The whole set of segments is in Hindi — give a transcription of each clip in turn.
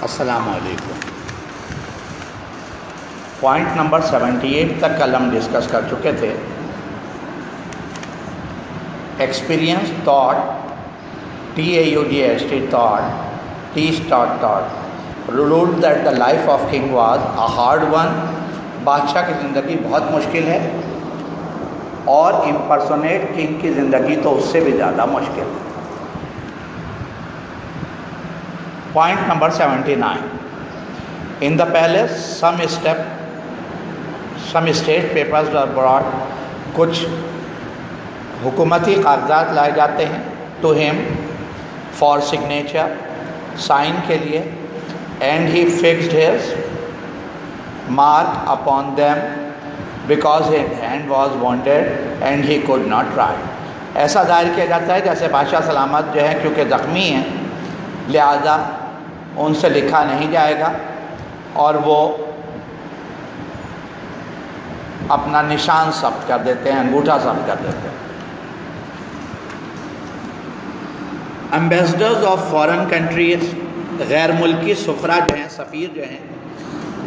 अस्सलाम वालेकुम। पॉइंट नंबर 78 तक कल हम डिस्कस कर चुके थे। Experience thought, TAUDST thought, T start thought ruled that the life of king was a hard one. बादशाह की ज़िंदगी बहुत मुश्किल है और इम्पर्सोनेट किंग की ज़िंदगी तो उससे भी ज़्यादा मुश्किल है। Point number 79, in the palace some state papers were brought. कुछ हुकूमती कागजात लाए जाते हैं to him for signature, sign के लिए। And he fixed his mark upon them because his hand was wanted and he could not write. ऐसा दायर किया जाता है जैसे बादशाह सलामत जो है क्योंकि ज़ख्मी हैं, लिहाजा उनसे लिखा नहीं जाएगा और वो अपना निशान ज़ब्त कर देते हैं, अंगूठा ज़ब्त कर देते हैं। एम्बेसडर्स ऑफ फॉरेन कंट्रीज, गैर मुल्की सफरा जो हैं, सफ़ीर जो हैं,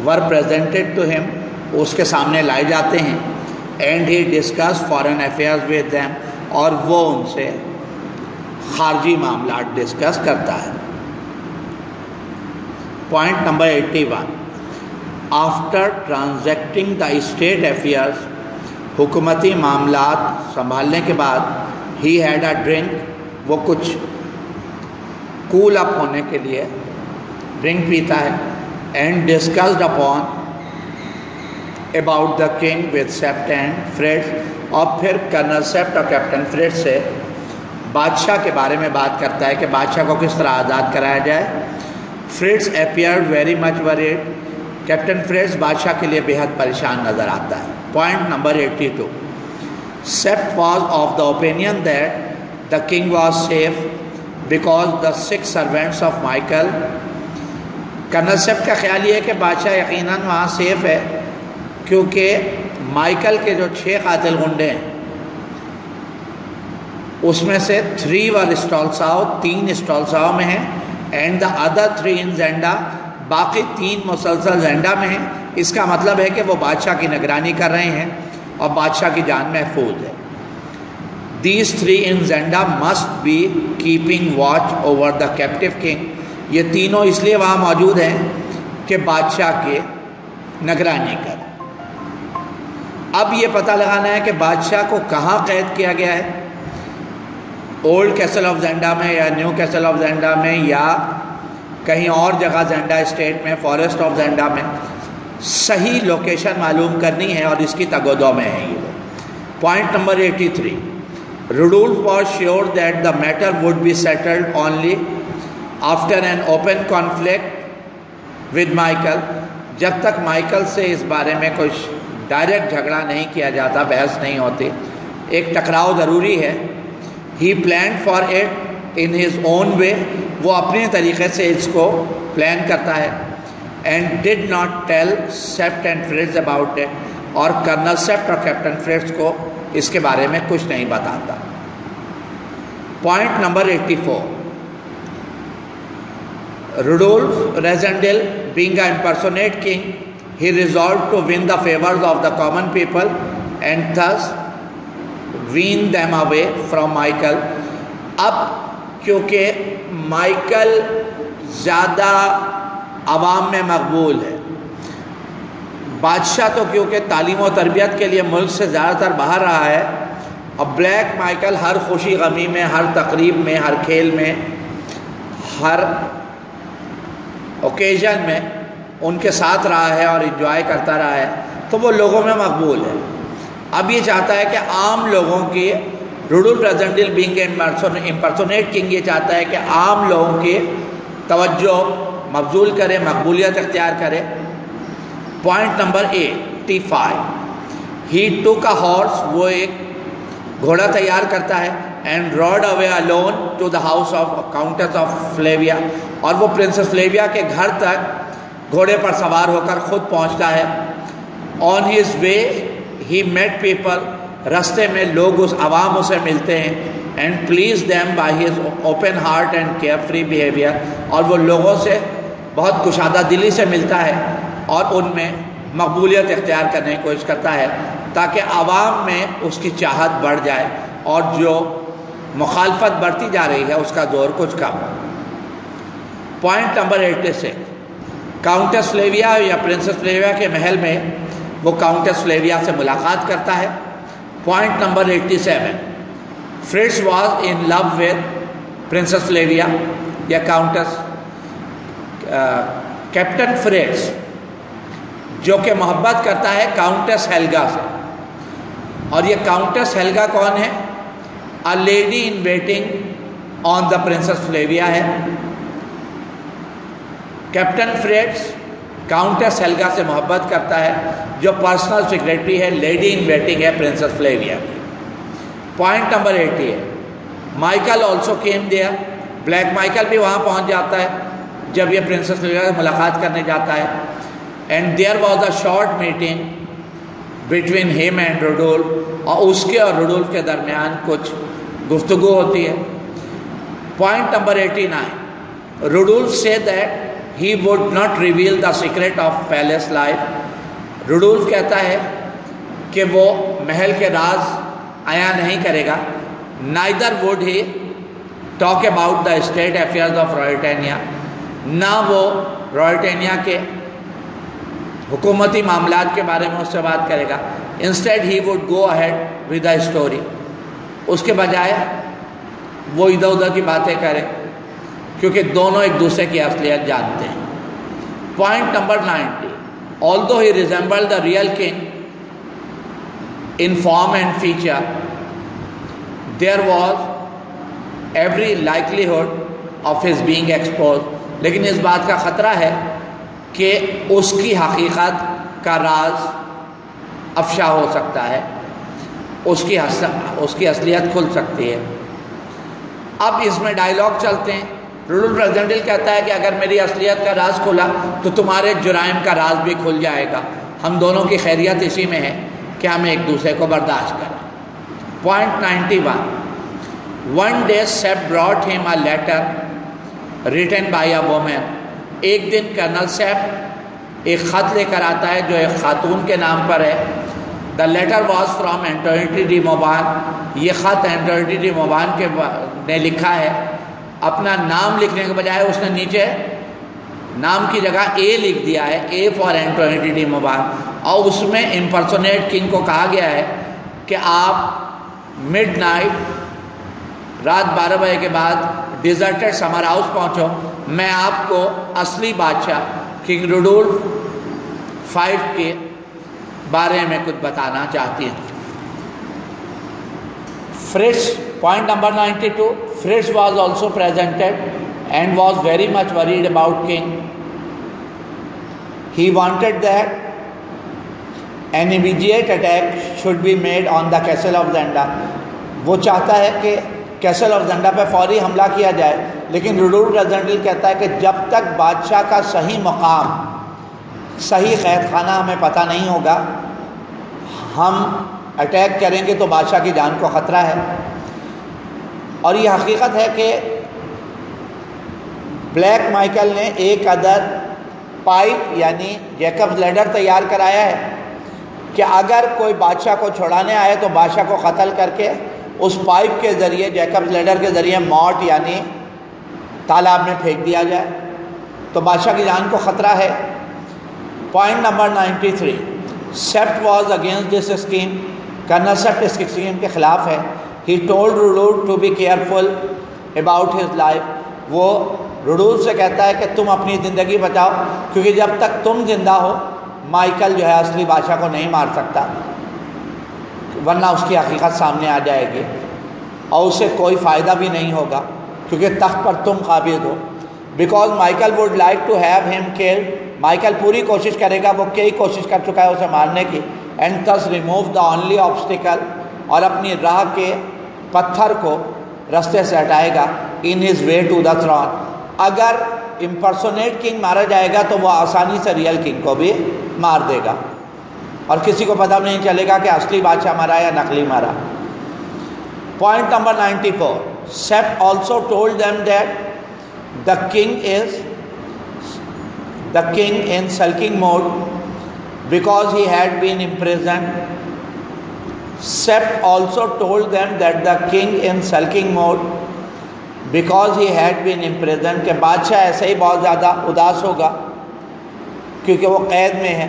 वर प्रेजेंटेड टू हिम, उसके सामने लाए जाते हैं। And he discuss foreign affairs with them, और वो उनसे खारजी मामला डिस्कस करता है। Point number 81, after transacting the state affairs, हुकूमती मामलात संभालने के बाद, ही हैड अ ड्रिंक, वो कुछ कूल अप होने के लिए ड्रिंक पीता है। And discussed upon about the king with Sapt and Fritz, और फिर कर्नल सेप्ट और कैप्टन फ्रेड से बादशाह के बारे में बात करता है कि बादशाह को किस तरह आज़ाद कराया जाए। Fritz appeared very much worried, captain Fritz बादशाह के लिए बेहद परेशान नज़र आता है। Point number 82, Sapt was of the opinion that the king was safe because the 6 servants of Michael. Colonel Sapt का ख्याल ये है कि बादशाह यकीनन वहाँ सेफ है क्योंकि माइकल के जो 6 कातिल गुंडे हैं उसमें से 3 वर स्टॉल्साओ, 3 स्टॉल्साओ में हैं, एंड द अदर 3 इन जेंडा, बाकी 3 मुसलसल जेंडा में हैं। इसका मतलब है कि वो बादशाह की निगरानी कर रहे हैं और बादशाह की जान महफूज है। These 3 in Zenda must be keeping watch over the captive king. ये तीनों इसलिए वहाँ मौजूद हैं कि बादशाह के निगरानी कर। अब ये पता लगाना है कि बादशाह को कहाँ कैद किया गया है, ओल्ड कैसल ऑफ जेंडा में या न्यू कैसल ऑफ जेंडा में या कहीं और जगह जेंडा स्टेट में, फॉरेस्ट ऑफ जेंडा में। सही लोकेशन मालूम करनी है और इसकी तगोदो में है ये। Point number 83, Rudolf was sure that the matter would be settled only after an open conflict with Michael. जब तक माइकल से इस बारे में कुछ डायरेक्ट झगड़ा नहीं किया जाता, बहस नहीं होती, एक टकराव ज़रूरी है। He planned for it in his own way, वो अपने तरीक़े से इसको प्लान करता है। And did not tell Sept and Fritz about it, और कर्नल सेप्ट और कैप्टन फ्रिट्ज को इसके बारे में कुछ नहीं बताता। Point number 84, Rudolf Rassendyll being a impersonate king, he resolve to win the favours of the common people and thus wean them away from Michael. अब क्योंकि माइकल ज़्यादा आवाम में मकबूल है, बादशाह तो क्योंकि तालीम और तरबियत के लिए मुल्क से ज़्यादातर बाहर रहा है, और ब्लैक माइकल हर खुशी गमी में, हर तकरीब में, हर खेल में, हर ओकेजन में उनके साथ रहा है और इन्जॉय करता रहा है, तो वो लोगों में मकबूल है। अब ये चाहता है कि आम लोगों की, Rudolf Rassendyll being impersonate king, ये चाहता है कि आम लोगों की तवज्जो मबजूल करे, मकबूलियत इख्तियार करे। पॉइंट नंबर 85, ही टूक अ हॉर्स, वो एक घोड़ा तैयार करता है। And rode away alone to the house of countess of Flavia, और वो प्रिंसेस फ्लेविया के घर तक घोड़े पर सवार होकर खुद पहुंचता है। On his way he met people, रास्ते में लोग उस आवाम उसे मिलते हैं। And please them by his open heart and carefree behaviour, और वो लोगों से बहुत कुशादा दिली से मिलता है और उनमें मकबूलियत इख्तियार करने की कोशिश करता है ताकि आवाम में उसकी चाहत बढ़ जाए और जो मुखालफत बढ़ती जा रही है उसका जोर कुछ कम। पॉइंट नंबर 86, काउंटेस फ्लेविया या प्रिंसेस फ्लेविया के महल में वो काउंटेस फ्लेविया से मुलाकात करता है। Point number 87, Fritz was in love with princess Flavia या काउंटेस कैप्टन फ्रिट्ज जो कि मोहब्बत करता है काउंटेस हेल्गा से। और ये काउंटेस हेल्गा कौन है? A lady in waiting on the princess Flavia है। कैप्टन फ्रिट्ज काउंटेस हेल्गा से मोहब्बत करता है जो पर्सनल सेक्रेटरी है, लेडी इन वेटिंग है प्रिंसेस फ्लेविया की। पॉइंट नंबर 80 है, Michael also came there, black Michael भी वहाँ पहुँच जाता है जब ये प्रिंसेस फ्लेविया से मुलाकात करने जाता है। And there was a short meeting between him and Rudolf, और उसके और रुडोल्फ के दरमियान कुछ गुफ्तगू होती है। पॉइंट नंबर 89, रुडोल्फ से that he would not reveal the secret of palace life। Rudolf कहता है कि वो महल के राज आया नहीं करेगा। neither would he talk about the state affairs of Ruritania, ना वो रॉयटेनिया के हुकूमती मामलात के बारे में उससे बात करेगा। Instead he would go ahead with the story, उसके बजाय वो इधर उधर की बातें करे क्योंकि दोनों एक दूसरे की असलियत जानते हैं। Point number 90, although he resembled the real king in form and feature, there was every likelihood of his being expose. लेकिन इस बात का ख़तरा है कि उसकी हकीकत का राज अफशा हो सकता है, उसकी असलियत खुल सकती है। अब इसमें डायलॉग चलते हैं। रुडोल्फ रक्सडेल कहता है कि अगर मेरी असलियत का राज खुला तो तुम्हारे जुराइम का राज भी खुल जाएगा। हम दोनों की खैरियत इसी में है कि हम एक दूसरे को बर्दाश्त करें। Point 91, one day Sapt brought him a letter written by a woman. एक दिन कर्नल सेप एक ख़त लेकर आता है जो एक खातून के नाम पर है। The letter was from Antoine de Mauban. ये ख़त एंटोनी डी मोबान के ने लिखा है। अपना नाम लिखने के बजाय उसने नीचे नाम की जगह ए लिख दिया है, ए फॉर एंटोनी डी मोबान। और उसमें इम्पर्सोनेट किंग को कहा गया है कि आप मिडनाइट रात 12 बजे के बाद डिजर्टेड समर हाउस पहुँचो, मैं आपको असली बादशाह किंग रुडोल्फ 5 के बारे में कुछ बताना चाहती हूँ। Fritz, point number 92, Fritz was also presented and was very much worried about king. He wanted that an immediate attack should be made on the castle of Zenda. वो चाहता है कि कैसल ऑफ ज़ेंडा पर फौरी हमला किया जाए, लेकिन रुडोल्फ रक्सडेल कहता है कि जब तक बादशाह का सही मकाम, सही कैद खाना हमें पता नहीं होगा, हम अटैक करेंगे तो बादशाह की जान को ख़तरा है। और ये हकीकत है कि ब्लैक माइकल ने एक अदद पाइप यानी जैकब्स लैडर तैयार कराया है कि अगर कोई बादशाह को छुड़ाने आए तो बादशाह को कत्ल करके उस पाइप के ज़रिए, जैकब्स लैडर के ज़रिए मौत यानी तालाब में फेंक दिया जाए तो बादशाह की जान को ख़तरा है। Point number 93, Sapt was against this scheme. Colonel Sapt इस स्कीम के ख़िलाफ़ है। He told Rudolf to be careful about his life. वो रुडोल्फ से कहता है कि तुम अपनी ज़िंदगी बचाओ, क्योंकि जब तक तुम जिंदा हो माइकल जो है असली बादशाह को नहीं मार सकता, वरना उसकी हकीकत सामने आ जाएगी और उसे कोई फ़ायदा भी नहीं होगा क्योंकि तख्त पर तुम काबिज हो। Because Michael would like to have him killed. Michael पूरी कोशिश करेगा, वो कई कोशिश कर चुका है उसे मारने की। And thus remove the only obstacle, और अपनी राह के पत्थर को रास्ते से हटाएगा। In his way to the throne. अगर इम्पर्सोनेट किंग मारा जाएगा तो वह आसानी से रियल किंग को भी मार देगा और किसी को पता नहीं चलेगा कि असली बादशाह मारा या नकली मारा। Point number 94, Sapt also told them that the king is the king in sulking mode because he had been imprisoned. Sept also told them that the king in sulking mode because he had been imprisoned, कि बादशाह ऐसे ही बहुत ज़्यादा उदास होगा क्योंकि वो कैद में है.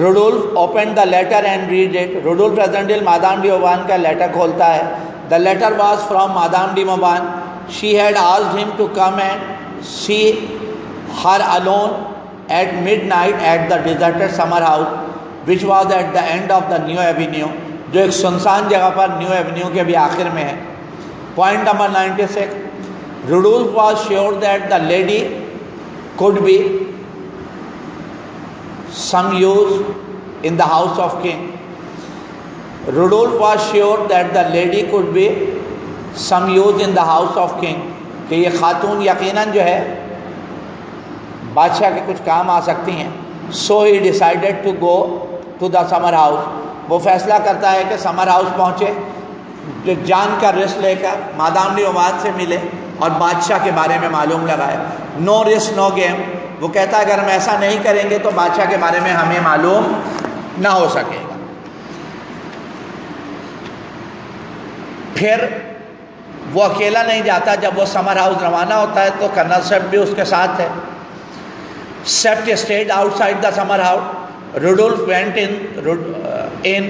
Rudolf opened the letter and read it. Rudolf Rassendyll Madame de Mauban का लेटर खोलता है. The letter was from Madame de Mauban. She had asked him to come and see her alone at midnight at the deserted summer house, which was at the end of the New Avenue, जो एक सुनसान जगह पर न्यू एवेन्यू के भी आखिर में है. Point number 96. Rudolf was sure that the lady could be some use in the house of king. Rudolf was sure that the lady could be some use in the house of king, कि ये खातून यकीनन जो है बादशाह के कुछ काम आ सकती हैं. So he decided to go to the summer house. वो फैसला करता है कि समर हाउस पहुँचे, जान का रिस्क लेकर मादाम de Mauban से मिले और बादशाह के बारे में मालूम लगाए. No risk no game. वो कहता है अगर हम ऐसा नहीं करेंगे तो बादशाह के बारे में हमें मालूम ना हो सकेगा. फिर वो अकेला नहीं जाता. जब वो समर हाउस रवाना होता है तो कर्नल सेप्ट भी उसके साथ है. Sapt stayed outside the summer house. Rudolf went in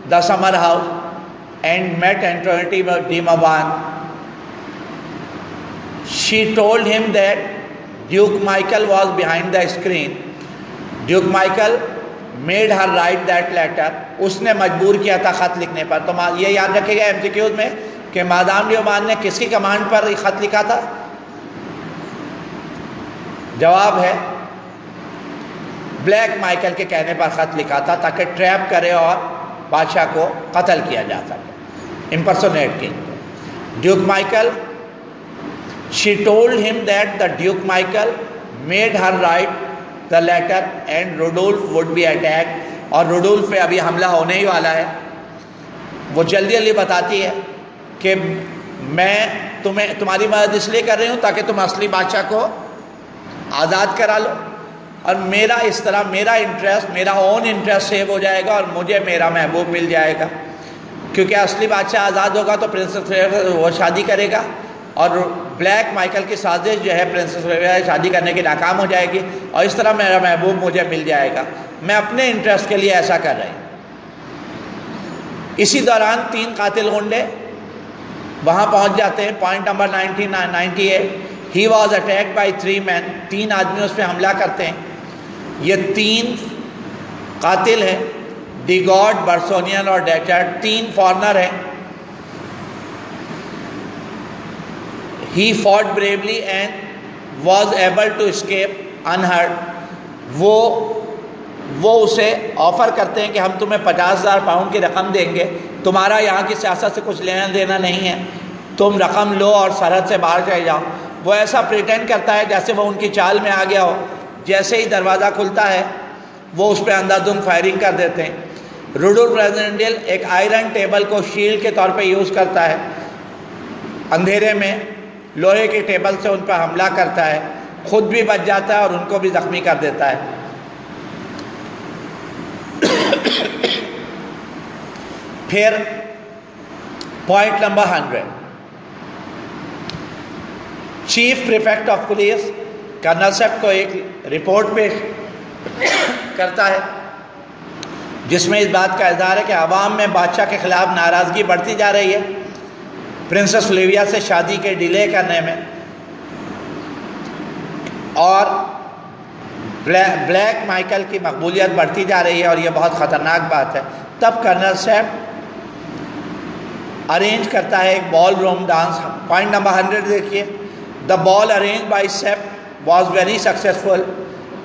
the summer house and met Antoinette de Mauban. She told him that Duke Michael was behind the screen. Duke Michael made her write that letter. उसने मजबूर किया था खत लिखने पर. तो ये याद रखिएगा MCQs में कि मादाम de Mauban ने किसकी कमांड पर खत लिखा था. जवाब है ब्लैक माइकल के कहने पर खत लिखा था ताकि ट्रैप करे और बादशाह को कत्ल किया जा सके, impersonate king. Duke Michael, she told him that the duke Michael made her write the letter and Rudolf would be attack. और रुडोल्फ पे अभी हमला होने ही वाला है. वो जल्दी जल्दी बताती है कि मैं तुम्हारी मदद इसलिए कर रही हूँ ताकि तुम असली बादशाह को आज़ाद करा लो और मेरा इस तरह मेरा इंटरेस्ट, मेरा ओन इंटरेस्ट सेव हो जाएगा और मुझे मेरा महबूब मिल जाएगा. क्योंकि असली बादशाह आज़ाद होगा तो प्रिंसेस फ्लेविया वो शादी करेगा और ब्लैक माइकल की साजिश जो है प्रिंसेस फ्लेविया शादी करने की नाकाम हो जाएगी और इस तरह मेरा महबूब मुझे मिल जाएगा. मैं अपने इंटरेस्ट के लिए ऐसा कर रही हूँ. इसी दौरान 3 कातिल गुंडे वहाँ पहुँच जाते हैं. Point number 98. He was attacked by 3 men. 3 आदमी उस पर हमला करते हैं. ये 3 कातिल हैं, डिगॉड, बर्सोनियन और डेचर्ड. 3 फॉरनर हैं. He fought bravely and was able to escape unheard. वो उसे ऑफर करते हैं कि हम तुम्हें 50,000 पाउंड की रकम देंगे, तुम्हारा यहाँ की सियासत से कुछ लेना देना नहीं है, तुम रकम लो और सरहद से बाहर चले जाओ. वो ऐसा प्रिटेंड करता है जैसे वो उनकी चाल में आ गया हो. जैसे ही दरवाज़ा खुलता है वो उस पर अंधाधुंध फायरिंग कर देते हैं. रुडोल्फ रैसेंडिल एक आयरन टेबल को शील्ड के तौर पे यूज़ करता है. अंधेरे में लोहे के टेबल से उन पर हमला करता है, खुद भी बच जाता है और उनको भी ज़ख्मी कर देता है. फिर point number 100. Chief prefect of police colonel Sapt को एक रिपोर्ट पेश करता है जिसमें इस बात का इज़हार है कि अवाम में बादशाह के ख़िलाफ़ नाराज़गी बढ़ती जा रही है प्रिंसेस फ्लेविया से शादी के डिले करने में, और ब्लैक माइकल की मकबूलियत बढ़ती जा रही है और ये बहुत ख़तरनाक बात है. तब कर्नल सेप्ट अरेंज करता है एक ball room dance. Point number 100 देखिए. The ball arrange by Sapt was very successful.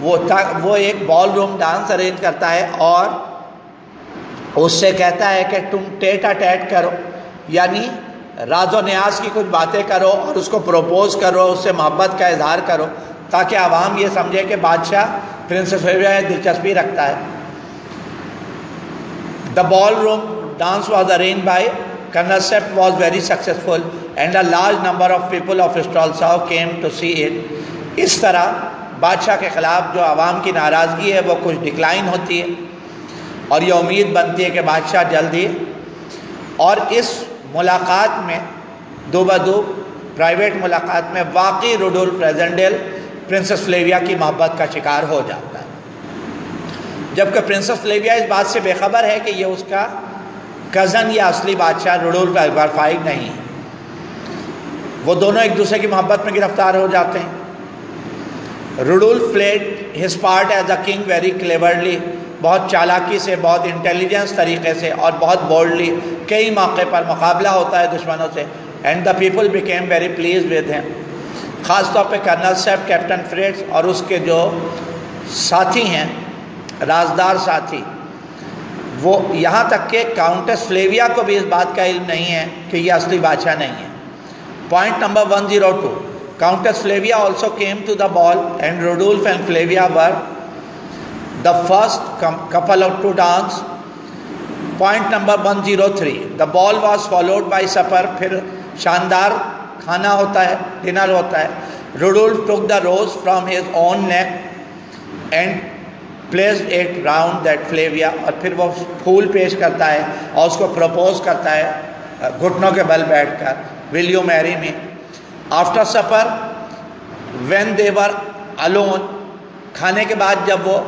वो एक बॉल रूम डांस अरेंज करता है और उससे कहता है कि तुम टेट आ टेट करो, यानी राजो न्याज की कुछ बातें करो और उसको प्रपोज करो, उससे मोहब्बत का इजहार करो ताकि आवाम ये समझे कि बादशाह प्रिंसेस फ्लेविया में दिलचस्पी रखता है. The ball room dance was arrange by Colonel Sept was very successful and a large number of people of Stralsau came to see it. इस तरह बादशाह के ख़िलाफ़ जो आवाम की नाराज़गी है वो कुछ डिक्लाइन होती है और ये उम्मीद बनती है कि बादशाह जल्द ही, और इस मुलाकात में दो बदो प्राइवेट मुलाकात में वाकई रुडोल्फ रेजेंडेल प्रिंसेस फ्लेविया की मोहब्बत का शिकार हो जाता है, जबकि प्रिंसेस फ्लेविया इस बात से बेखबर है कि ये उसका कज़न या असली बादशाह रुडोल्फ एल्बर फाइव नहीं है। वो दोनों एक दूसरे की मोहब्बत में गिरफ्तार हो जाते हैं। Rudolf played his part as a king very cleverly, बहुत चालाकी से, बहुत इंटेलिजेंस तरीके से और बहुत बोल्डली कई मौके पर मुकाबला होता है दुश्मनों से, and the people became very please with him. ख़ास तौर पे कर्नल सेफ, कैप्टन फ्रिट्ज और उसके जो साथी हैं, राजदार साथी, वो यहाँ तक कि काउंटेस फ्लेविया को भी इस बात का इल्म नहीं है कि ये असली बादशाह नहीं है। Point number 102, countess Flavia also came to the ball and Rudolf and Flavia were the first couple of to dance. Point number 103, the ball was followed by supper, फिर शानदार खाना होता है, डिनर होता है। Rudolf took the rose from his own neck and placed it round that Flavia, और फिर वो फूल पेश करता है और उसको प्रपोज करता है घुटनों के बल बैठकर, will you marry me. After supper when they were alone, खाने के बाद जब वो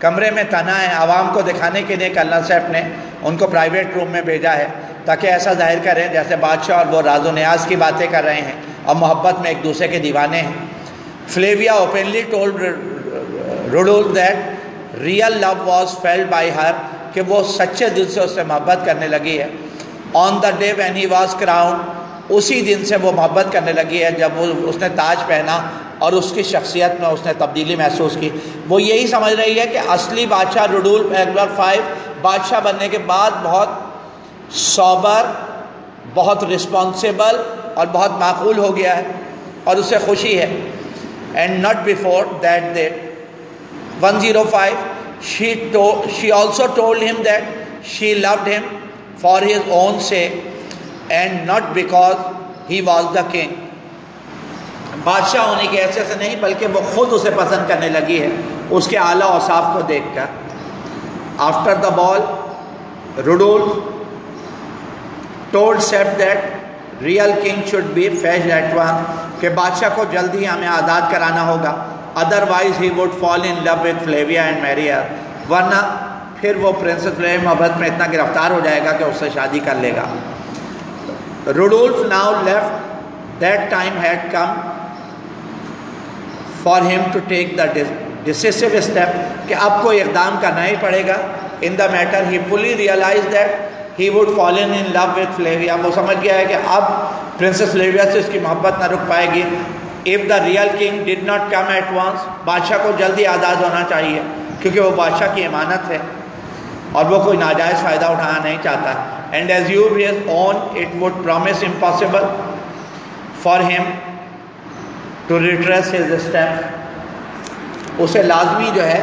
कमरे में तना है, आवाम को दिखाने के लिए कर्नल सेफ ने उनको प्राइवेट रूम में भेजा है ताकि ऐसा जाहिर करें जैसे बादशाह और वो राजो न्याज की बातें कर रहे हैं और मोहब्बत में एक दूसरे के दीवाने हैं। Flavia openly told Rudolf that real love was felt by her, कि वो सच्चे दिल से उससे मोहब्बत करने लगी है। On the day when he was crown, उसी दिन से वो मोहब्बत करने लगी है जब वो उसने ताज पहना और उसकी शख्सियत में उसने तब्दीली महसूस की। वो यही समझ रही है कि असली बादशाह रुडोल्फ एल्बर फाइव बादशाह बनने के बाद बहुत सोबर, बहुत रिस्पॉन्सिबल और बहुत माकूल हो गया है और उसे खुशी है। And not before that day 105, she also told him that she loved him for his own sake and not because he was the king. बादशाह होने की हैसियत से नहीं बल्कि वो खुद उसे पसंद करने लगी है उसके आला औसाफ को देखकर। After the ball Rudolf told Sapt that real king should be fetched at once, कि बादशाह को जल्दी हमें आज़ाद कराना होगा, otherwise he would fall in love with Flavia and marry her, वरना फिर वो प्रिंसेस फ्लेविया मोहब्बत में इतना गिरफ्तार हो जाएगा कि उससे शादी कर लेगा। Rudolf now left that time had come for him to take the decisive step, कि अब कोई इक़दाम करना ही पड़ेगा in the matter. He fully realise that he would fallen in love with Flavia, वो समझ गया है कि अब प्रिंसेस फ्लेविया से उसकी मोहब्बत ना रुक पाएगी। If the real king did not come at once, बादशाह को जल्दी आज़ाद होना चाहिए क्योंकि वो बादशाह की अमानत है और वो कोई नाजायज़ फ़ायदा उठाना नहीं चाहता। And as you his own it would promise impossible for him to retrace his step, उसे लाजमी जो है